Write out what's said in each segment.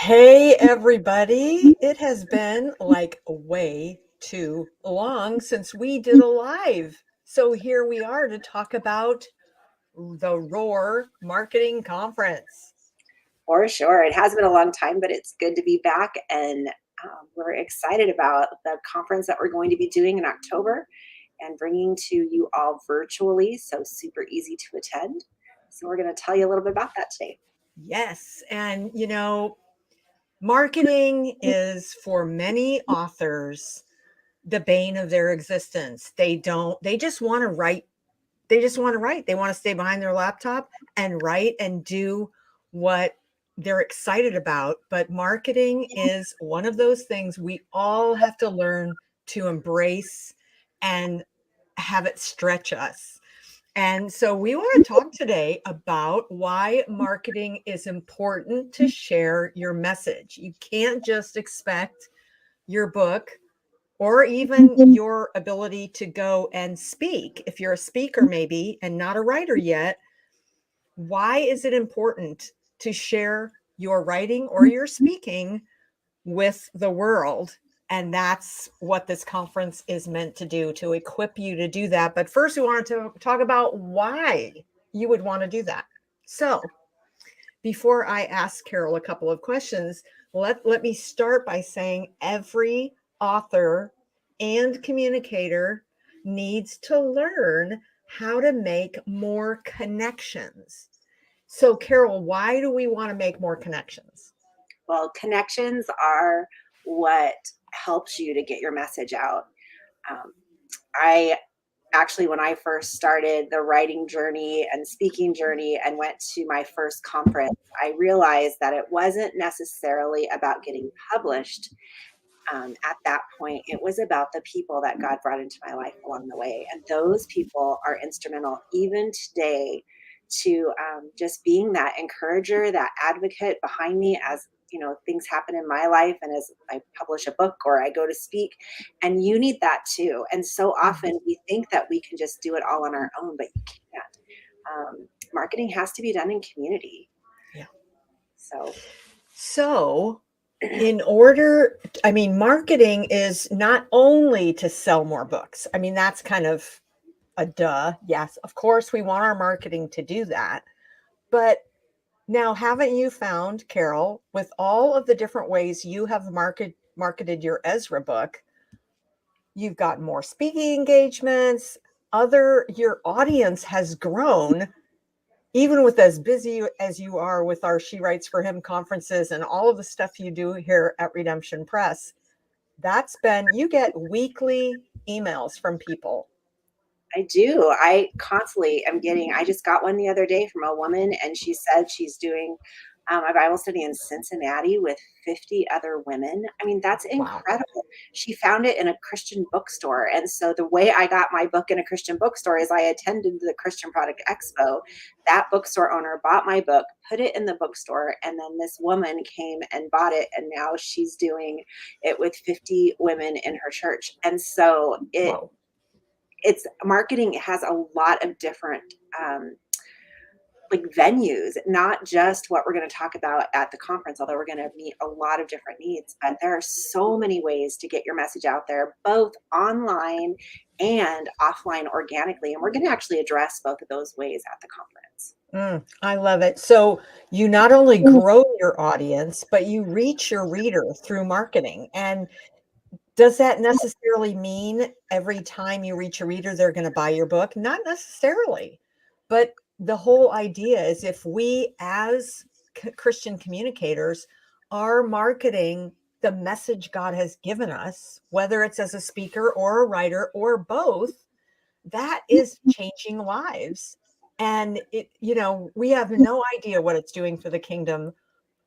Hey, everybody. It has been like way too long since we did a live. So here we are to talk about the Roar Marketing Conference. For sure. It has been a long time, but it's good to be back. And we're excited about the conference that we're going to be doing in October and bringing to you all virtually. So, super easy to attend. So, we're going to tell you a little bit about that today. Yes. And, marketing is for many authors the bane of their existence. They just want to write. They just want to write. They want to stay behind their laptop and write and do what they're excited about. But marketing is one of those things we all have to learn to embrace and have it stretch us. And so we want to talk today about why marketing is important to share your message. You can't just expect your book or even your ability to go and speak. If you're a speaker, maybe, and not a writer yet, why is it important to share your writing or your speaking with the world? And that's what this conference is meant to do, to equip you to do that. But first, we wanted to talk about why you would want to do that. So, before I ask Carol a couple of questions, let me start by saying every author and communicator needs to learn how to make more connections. So, Carol, why do we want to make more connections? Well, connections are what helps you to get your message out. Um, I actually, when I first started the writing journey and speaking journey and went to my first conference, I realized that it wasn't necessarily about getting published. At that point, it was about the people that God brought into my life along the way. And those people are instrumental even today to just being that encourager, that advocate behind me as things happen in my life and as I publish a book or I go to speak. And you need that too. And so often we think that we can just do it all on our own, but you can't. Marketing has to be done in community. Yeah. So So, marketing is not only to sell more books. I mean, that's kind of a duh. Yes, of course, we want our marketing to do that. But now, haven't you found, Carol, with all of the different ways you have marketed your Ezra book, you've got more speaking engagements, your audience has grown, even with as busy as you are with our She Writes for Him conferences and all of the stuff you do here at Redemption Press. You get weekly emails from people. I do. I constantly am getting, I just got one the other day from a woman, and she said she's doing a Bible study in Cincinnati with 50 other women. I mean, that's Wow. incredible. She found it in a Christian bookstore. And so the way I got my book in a Christian bookstore is I attended the Christian Product Expo. That bookstore owner bought my book, put it in the bookstore, and then this woman came and bought it. And now she's doing it with 50 women in her church. And so Whoa. it's marketing has a lot of different like venues, not just what we're going to talk about at the conference, although we're going to meet a lot of different needs. But there are so many ways to get your message out there, both online and offline organically. And we're going to actually address both of those ways at the conference. I love it. So you not only grow your audience, but you reach your reader through marketing. And does that necessarily mean every time you reach a reader, they're going to buy your book? Not necessarily. But the whole idea is if we, as Christian communicators, are marketing the message God has given us, whether it's as a speaker or a writer or both, that is changing lives. And we have no idea what it's doing for the kingdom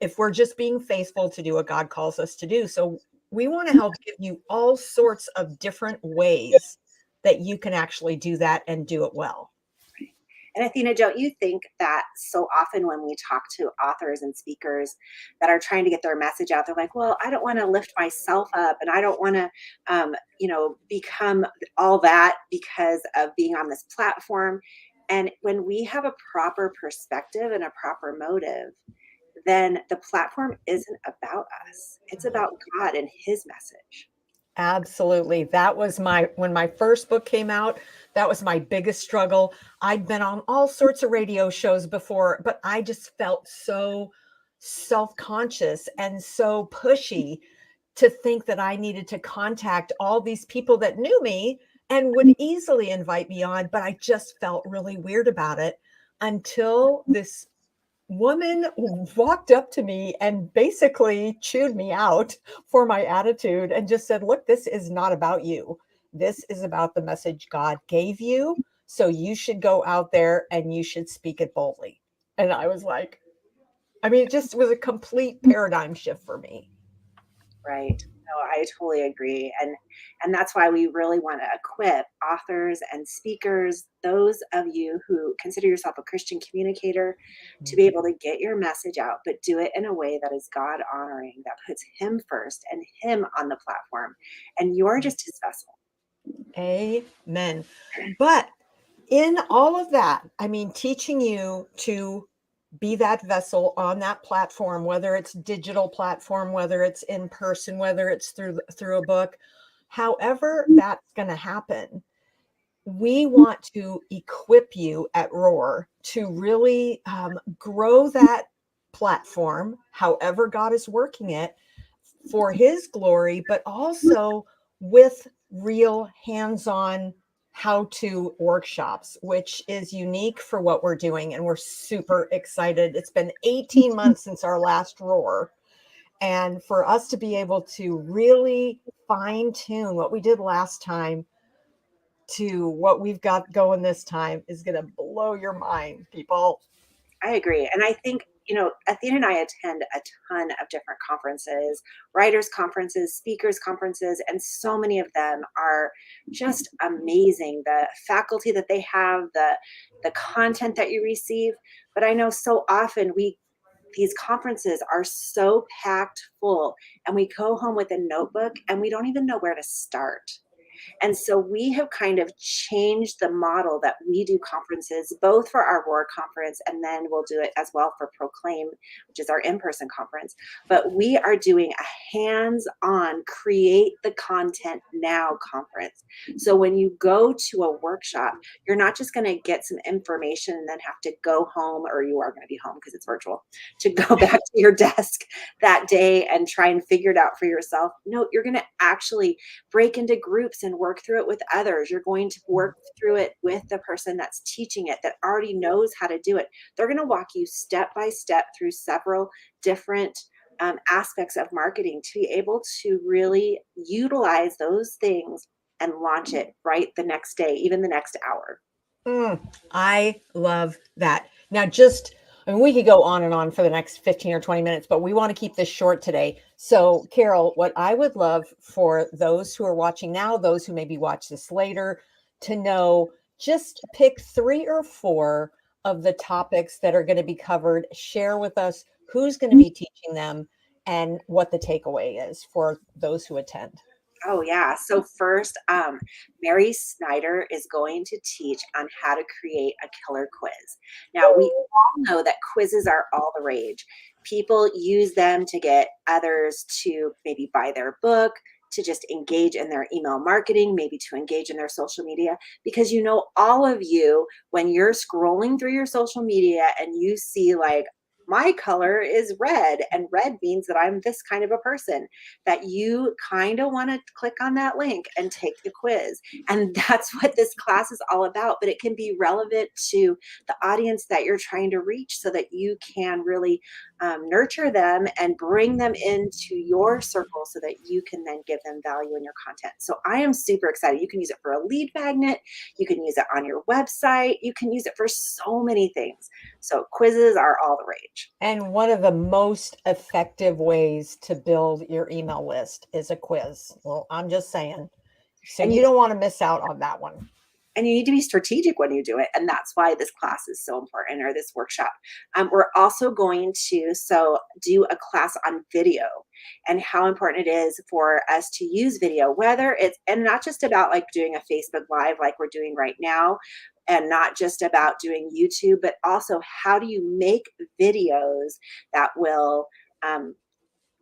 if we're just being faithful to do what God calls us to do. So we want to help give you all sorts of different ways that you can actually do that and do it well. And Athena, don't you think that so often when we talk to authors and speakers that are trying to get their message out, they're like, well, I don't want to lift myself up and I don't want to, become all that because of being on this platform. And when we have a proper perspective and a proper motive, then the platform isn't about us. It's about God and his message. Absolutely. That was when my first book came out, that was my biggest struggle. I'd been on all sorts of radio shows before, but I just felt so self-conscious and so pushy to think that I needed to contact all these people that knew me and would easily invite me on, but I just felt really weird about it until this woman walked up to me and basically chewed me out for my attitude and just said, "Look, this is not about you. This is about the message God gave you. So you should go out there and you should speak it boldly." And I was like, I mean, it just was a complete paradigm shift for me. Right. No, I totally agree. And that's why we really want to equip authors and speakers, those of you who consider yourself a Christian communicator, to be able to get your message out, but do it in a way that is God honoring, that puts him first and him on the platform. And you're just his vessel. Amen. But in all of that, I mean, teaching you to be that vessel on that platform, whether it's digital platform, whether it's in person, whether it's through a book, however that's going to happen, we want to equip you at Roar to really grow that platform, however God is working it for his glory, but also with real hands-on how-to workshops, which is unique for what we're doing. And we're super excited. It's been 18 months since our last Roar. And for us to be able to really fine tune what we did last time to what we've got going this time is going to blow your mind, people. I agree. And I think, Athena and I attend a ton of different conferences, writers' conferences, speakers' conferences, and so many of them are just amazing. The faculty that they have, the content that you receive. But I know so often these conferences are so packed full, and we go home with a notebook and we don't even know where to start. And so we have kind of changed the model that we do conferences, both for our Roar conference, and then we'll do it as well for Proclaim, which is our in-person conference. But we are doing a hands-on, create the content now conference. So when you go to a workshop, you're not just going to get some information and then have to go home, or you are going to be home because it's virtual, to go back to your desk that day and try and figure it out for yourself. No, you're going to actually break into groups and work through it with others. You're going to work through it with the person that's teaching it, that already knows how to do it. They're going to walk you step by step through several different aspects of marketing to be able to really utilize those things and launch it right the next day, even the next hour. I love that. Now, just, I mean, we could go on and on for the next 15 or 20 minutes, but we want to keep this short today. So, Carol, what I would love for those who are watching now, those who maybe watch this later, to know, just pick 3 or 4 of the topics that are going to be covered. Share with us who's going to be teaching them and what the takeaway is for those who attend. Oh, yeah. So first, Mary Snyder is going to teach on how to create a killer quiz. Now, we all know that quizzes are all the rage. People use them to get others to maybe buy their book, to just engage in their email marketing, maybe to engage in their social media. Because all of you, when you're scrolling through your social media and you see like, my color is red, and red means that I'm this kind of a person, that you kind of want to click on that link and take the quiz. And that's what this class is all about. But it can be relevant to the audience that you're trying to reach so that you can really nurture them and bring them into your circle so that you can then give them value in your content. So I am super excited. You can use it for a lead magnet. You can use it on your website. You can use it for so many things. So quizzes are all the rage. And one of the most effective ways to build your email list is a quiz. Well, I'm just saying. So And you don't want to miss out on that one. And you need to be strategic when you do it. And that's why this class is so important, or this workshop. We're also going to do a class on video and how important it is for us to use video, whether it's, and not just about like doing a Facebook Live like we're doing right now, and not just about doing YouTube, but also how do you make videos that will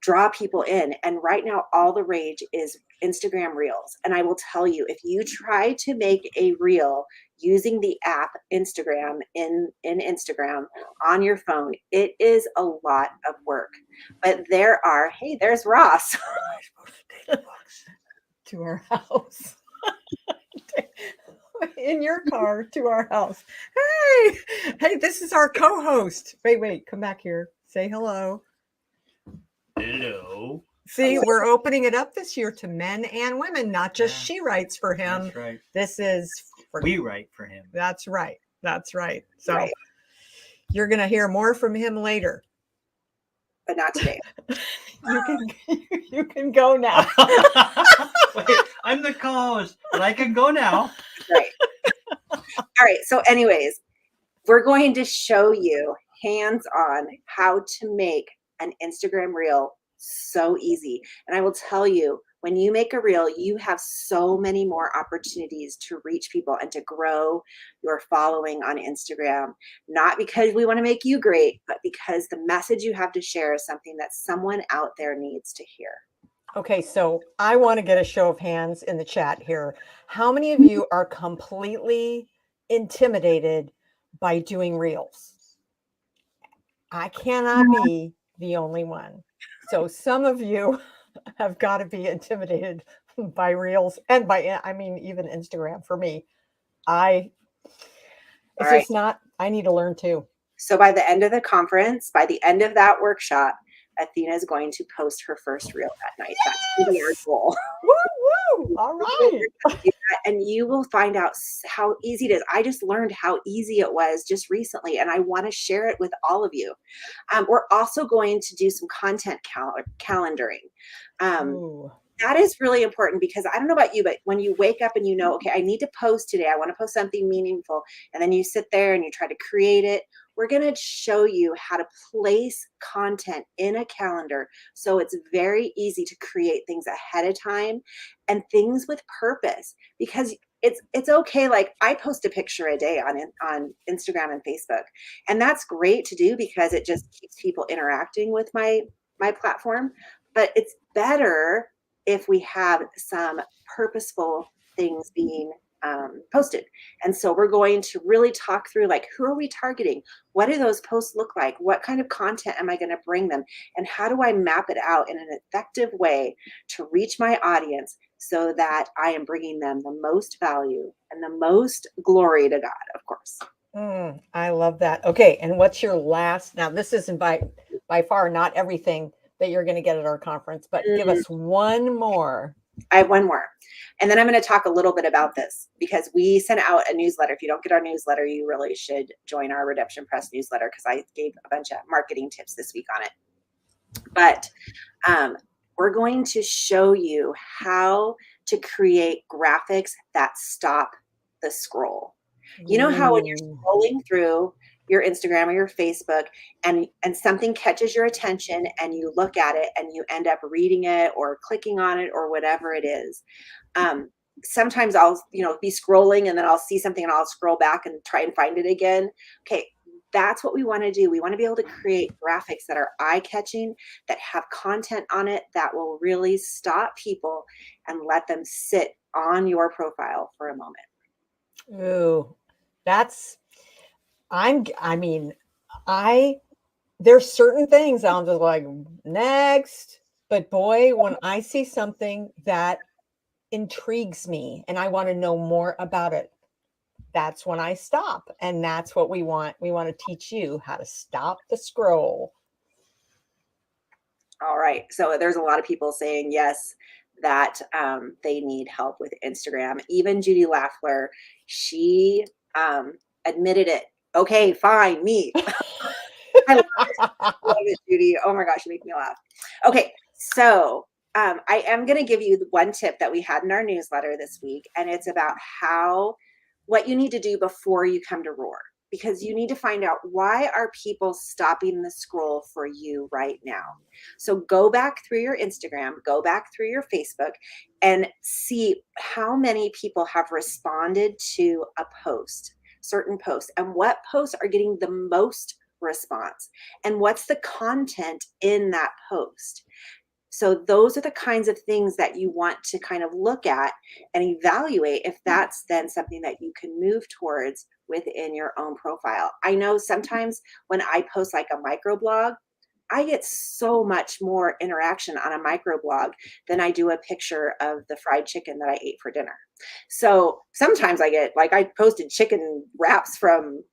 draw people in. And right now, all the rage is Instagram Reels. And I will tell you, if you try to make a reel using the app Instagram in Instagram on your phone, it is a lot of work. But hey, there's Ross. To our house. In your car to our house. Hey, this is our co-host. Wait, come back here. Say hello. Hello. See, we're opening it up this year to men and women, not just Yeah. she writes for him. That's right. This is We write for him. That's right. So Right. you're going to hear more from him later. But not today. You can go now. Wait, I'm the co-host, but I can go now. Right. All right. So anyways, we're going to show you hands-on how to make an Instagram reel so easy. And I will tell you, when you make a reel, you have so many more opportunities to reach people and to grow your following on Instagram. Not because we want to make you great, but because the message you have to share is something that someone out there needs to hear. Okay, so I want to get a show of hands in the chat here. How many of you are completely intimidated by doing reels? I cannot be the only one. So some of you have got to be intimidated by reels and even Instagram for me. It's just not, I need to learn too. So by the end of the conference, by the end of that workshop, Athena is going to post her first reel that night. That's really our goal. Woo! All right. And you will find out how easy it is. I just learned how easy it was just recently, and I want to share it with all of you. We're also going to do some content calendaring. That is really important because I don't know about you, but when you wake up and you know, okay, I need to post today, I want to post something meaningful, and then you sit there and you try to create it, we're going to show you how to place content in a calendar so it's very easy to create things ahead of time and things with purpose, because it's okay. Like, I post a picture a day on Instagram and Facebook, and that's great to do because it just keeps people interacting with my platform. But it's better if we have some purposeful things being posted. And so we're going to really talk through, like, who are we targeting? What do those posts look like? What kind of content am I going to bring them? And how do I map it out in an effective way to reach my audience so that I am bringing them the most value and the most glory to God, of course. I love that. Okay. And what's your last? Now, this isn't by far not everything that you're going to get at our conference, but give us one more. I have one more. And then I'm going to talk a little bit about this because we sent out a newsletter. If you don't get our newsletter, you really should join our Redemption Press newsletter because I gave a bunch of marketing tips this week on it. But we're going to show you how to create graphics that stop the scroll. You know how when you're scrolling through your Instagram or your Facebook and something catches your attention and you look at it and you end up reading it or clicking on it or whatever it is. Sometimes I'll, be scrolling and then I'll see something and I'll scroll back and try and find it again. Okay. That's what we want to do. We want to be able to create graphics that are eye-catching, that have content on it that will really stop people and let them sit on your profile for a moment. Ooh, there's certain things I'm just like, next. But boy, when I see something that intrigues me and I want to know more about it, that's when I stop. And that's what we want. We want to teach you how to stop the scroll. All right. So there's a lot of people saying yes, that they need help with Instagram. Even Judy Laffler, she admitted it. Okay, fine, me. I love it, Judy. Oh my gosh, you make me laugh. Okay, so I am going to give you the one tip that we had in our newsletter this week, and it's about what you need to do before you come to Roar, because you need to find out, why are people stopping the scroll for you right now? So go back through your Instagram, go back through your Facebook, and see how many people have responded to a post certain posts and what posts are getting the most response and what's the content in that post. So those are the kinds of things that you want to kind of look at and evaluate if that's then something that you can move towards within your own profile. I know sometimes when I post like a microblog, I get so much more interaction on a microblog than I do a picture of the fried chicken that I ate for dinner. So sometimes I get, like, I posted chicken wraps from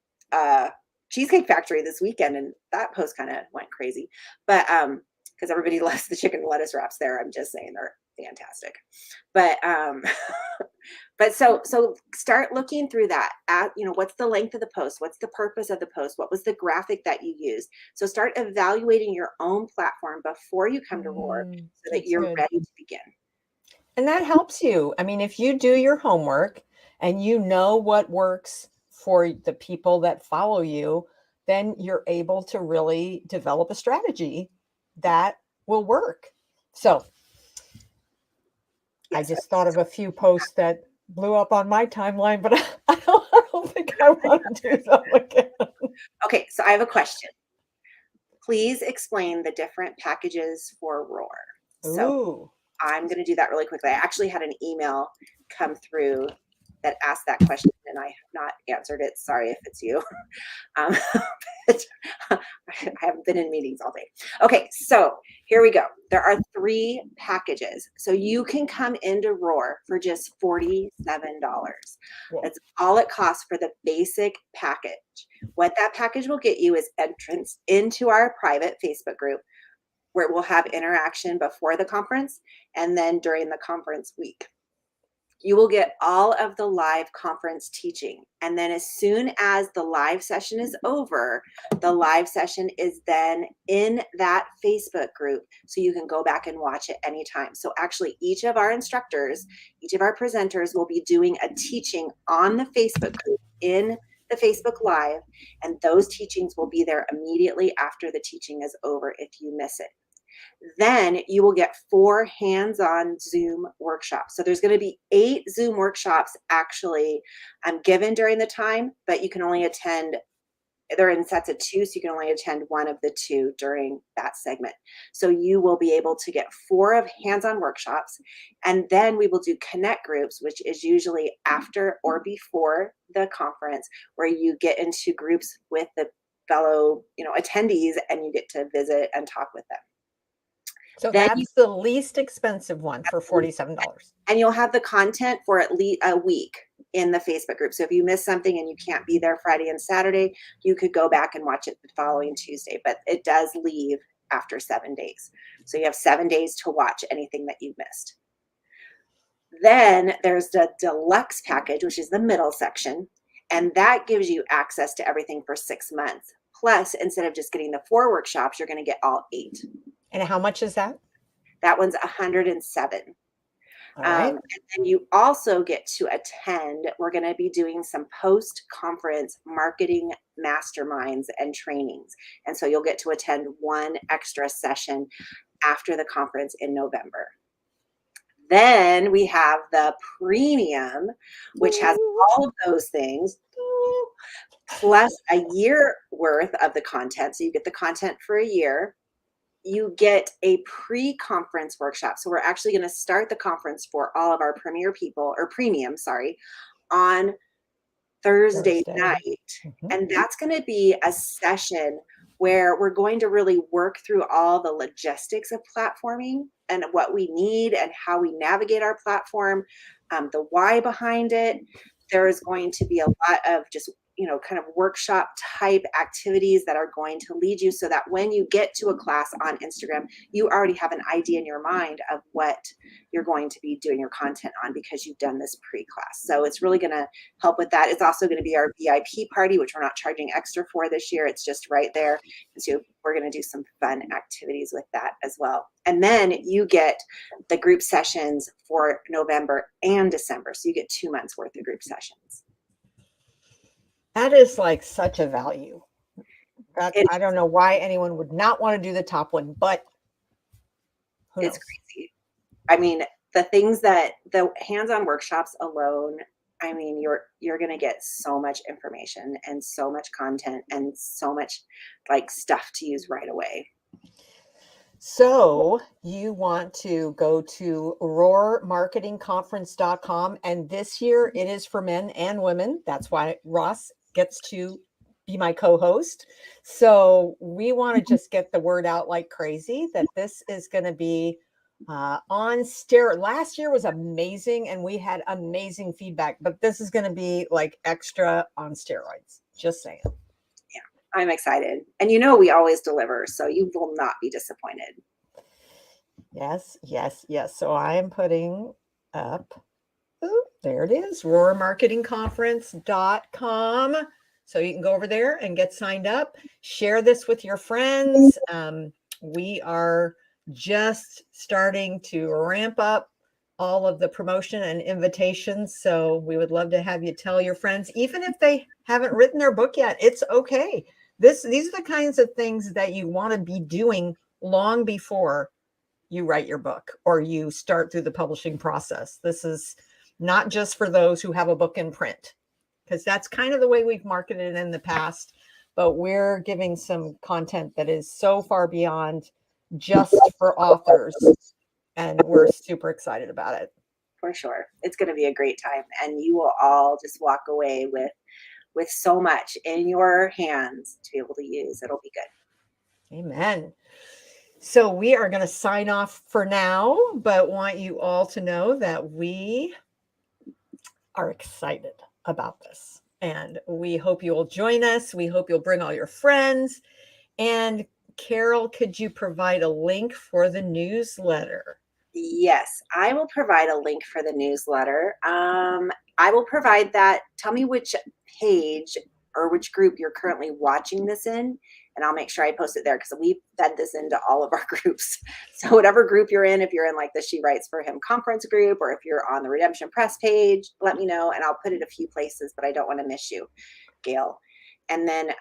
Cheesecake Factory this weekend, and that post kind of went crazy. But because everybody loves the chicken lettuce wraps there, I'm just saying they're fantastic. But but so start looking through that at, what's the length of the post, what's the purpose of the post, what was the graphic that you used. So start evaluating your own platform before you come to Roar so that That's you're good. ready to begin. And that helps you. I mean, if you do your homework and you know what works for the people that follow you, then you're able to really develop a strategy that will work. So I Yes, just thought of a few posts that blew up on my timeline, but I don't think I want to do them again. okay, so I have a question. Please explain the different packages for Roar. So Ooh. I'm going to do that really quickly. I actually had an email come through that asked that question and I have not answered it. Sorry if it's you. But I haven't been in meetings all day. Okay, so here we go. There are 3 packages. So you can come into Roar for just $47. Whoa. That's all it costs for the basic package. What that package will get you is entrance into our private Facebook group, where we'll have interaction before the conference and then during the conference week. You will get all of the live conference teaching. And then as soon as the live session is over, the live session is then in that Facebook group. So you can go back and watch it anytime. So actually each of our instructors, each of our presenters will be doing a teaching on the Facebook group in the Facebook Live. And those teachings will be there immediately after the teaching is over if you miss it. Then you will get 4 hands-on Zoom workshops. So there's going to be 8 Zoom workshops actually given during the time, but you can only attend, they're in sets of 2, so you can only attend one of the 2 during that segment. So you will be able to get 4 of hands-on workshops, and then we will do connect groups, which is usually after or before the conference, where you get into groups with the fellow, attendees, and you get to visit and talk with them. So Then that's the least expensive one for $47. And you'll have the content for at least a week in the Facebook group. So if you miss something and you can't be there Friday and Saturday, you could go back and watch it the following Tuesday, but it does leave after 7 days. So you have 7 days to watch anything that you've missed. Then there's the deluxe package, which is the middle section, and that gives you access to everything for 6 months. Plus, instead of just getting the 4 workshops, you're going to get all 8. And how much is that? That one's $107. All right. And then you also get to attend, we're going to be doing some post-conference marketing masterminds and trainings. And so you'll get to attend 1 extra session after the conference in November. Then we have the premium, which has all of those things, plus a year worth of the content. So you get the content for a year. You get a pre-conference workshop. So we're actually going to start the conference for all of our premium, on Thursday night. Mm-hmm. And that's going to be a session where we're going to really work through all the logistics of platforming and what we need and how we navigate our platform, the why behind it. There is going to be a lot of just kind of workshop type activities that are going to lead you so that when you get to a class on Instagram, you already have an idea in your mind of what you're going to be doing your content on because you've done this pre-class. So it's really going to help with that. It's also going to be our VIP party, which we're not charging extra for this year. It's just right there. And so we're going to do some fun activities with that as well. And then you get the group sessions for November and December. So you get 2 months worth of group sessions. That is like such a value. I don't know why anyone would not want to do the top one, but it's crazy. I mean, the things that the hands-on workshops alone I mean, you're going to get so much information and so much content and so much like stuff to use right away. So you want to go to roarmarketingconference.com. And this year it is for men and women. That's why Ross gets to be my co-host. So we want to just get the word out like crazy that this is going to be on steroids. Last year was amazing and we had amazing feedback, but this is going to be like extra on steroids. Just saying. I'm excited. And you know, we always deliver, so you will not be disappointed. Yes, yes, yes. So I am putting up, oh, there it is, roarmarketingconference.com. So you can go over there and get signed up. Share this with your friends. We are just starting to ramp up all of the promotion and invitations. So we would love to have you tell your friends, even if they haven't written their book yet, it's okay. These are the kinds of things that you want to be doing long before you write your book or you start through the publishing process. This is not just for those who have a book in print, because that's kind of the way we've marketed it in the past. But we're giving some content that is so far beyond just for authors. And we're super excited about it. For sure. It's going to be a great time. And you will all just walk away with so much in your hands to be able to use. It'll be good. Amen. So we are going to sign off for now, but want you all to know that we are excited about this. And we hope you will join us. We hope you'll bring all your friends. And Carol, could you provide a link for the newsletter? Yes, I will provide a link for the newsletter. I will provide that. Tell me which page or which group you're currently watching this in, and I'll make sure I post it there because we fed this into all of our groups. So whatever group you're in, if you're in like the She Writes for Him conference group, or if you're on the Redemption Press page, let me know, and I'll put it a few places, but I don't want to miss you, Gail. And then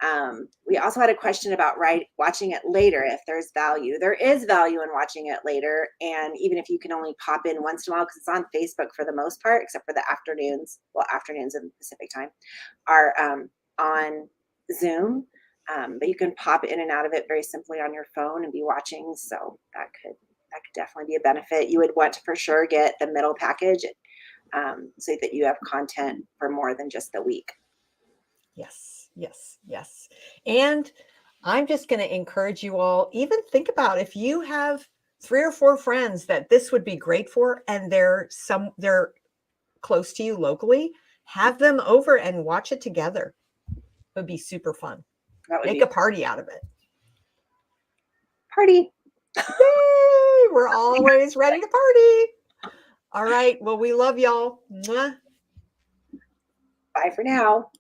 we also had a question about watching it later if there's value. There is value in watching it later. And even if you can only pop in once in a while, because it's on Facebook for the most part, except for the afternoons, well, afternoons in Pacific time, are on Zoom. But you can pop in and out of it very simply on your phone and be watching. So that could definitely be a benefit. You would want to for sure get the middle package so that you have content for more than just the week. Yes. Yes, yes. And I'm just going to encourage you all, even think about if you have 3 or 4 friends that this would be great for, and they're close to you locally, have them over and watch it together. It would be super fun. Make a party out of it. Party. Yay! We're always ready to party. All right. Well, we love y'all. Mwah. Bye for now.